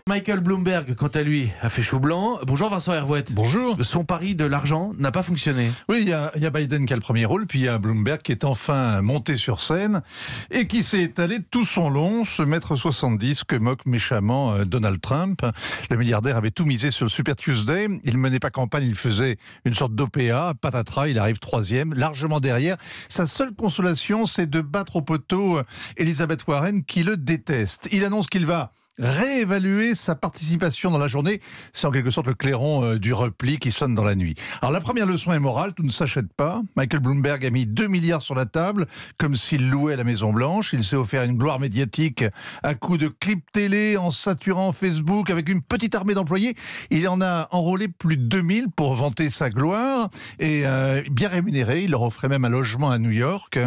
Michael Bloomberg, quant à lui, a fait chou blanc. Bonjour Vincent Hervouet. Bonjour. Son pari de l'argent n'a pas fonctionné. Oui, il y a Biden qui a le premier rôle, puis il y a Bloomberg qui est enfin monté sur scène et qui s'est étalé tout son long, ce mètre 70 que moque méchamment Donald Trump. Le milliardaire avait tout misé sur le Super Tuesday. Il menait pas campagne, il faisait une sorte d'OPA. Patatras, il arrive troisième, largement derrière. Sa seule consolation, c'est de battre au poteau Elizabeth Warren qui le déteste. Il annonce qu'il va réévaluer sa participation dans la journée. C'est en quelque sorte le clairon du repli qui sonne dans la nuit. Alors la première leçon est morale, tout ne s'achète pas. Michael Bloomberg a mis 2 milliards sur la table, comme s'il louait la Maison Blanche. Il s'est offert une gloire médiatique à coups de clips télé, en saturant Facebook, avec une petite armée d'employés. Il en a enrôlé plus de 2000 pour vanter sa gloire. Et bien rémunéré, il leur offrait même un logement à New York,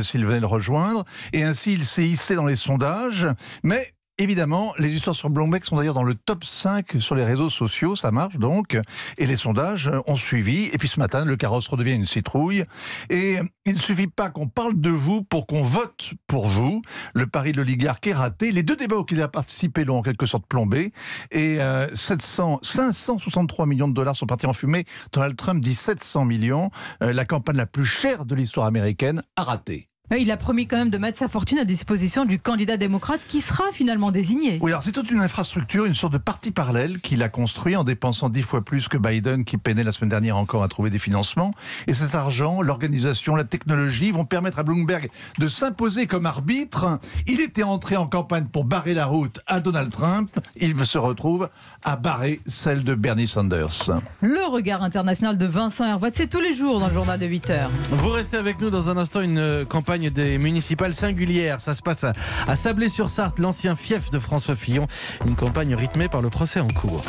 s'ils venaient le rejoindre. Et ainsi, il s'est hissé dans les sondages. Mais évidemment, les histoires sur Bloomberg sont d'ailleurs dans le top 5 sur les réseaux sociaux, ça marche donc, et les sondages ont suivi, et puis ce matin, le carrosse redevient une citrouille, et il ne suffit pas qu'on parle de vous pour qu'on vote pour vous. Le pari de l'oligarque est raté, les 2 débats auxquels il a participé l'ont en quelque sorte plombé, et 563 millions de dollars sont partis en fumée. Donald Trump dit 700 millions, la campagne la plus chère de l'histoire américaine a raté. Il a promis quand même de mettre sa fortune à disposition du candidat démocrate qui sera finalement désigné. Oui, alors c'est toute une infrastructure, une sorte de parti parallèle qu'il a construit en dépensant 10 fois plus que Biden, qui peinait la semaine dernière encore à trouver des financements. Et cet argent, l'organisation, la technologie vont permettre à Bloomberg de s'imposer comme arbitre. Il était entré en campagne pour barrer la route à Donald Trump. Il se retrouve à barrer celle de Bernie Sanders. Le regard international de Vincent Hervouet, c'est tous les jours dans le journal de 8h. Vous restez avec nous dans un instant, une campagne des municipales singulières. Ça se passe à Sablé-sur-Sarthe, l'ancien fief de François Fillon. Une campagne rythmée par le procès en cours.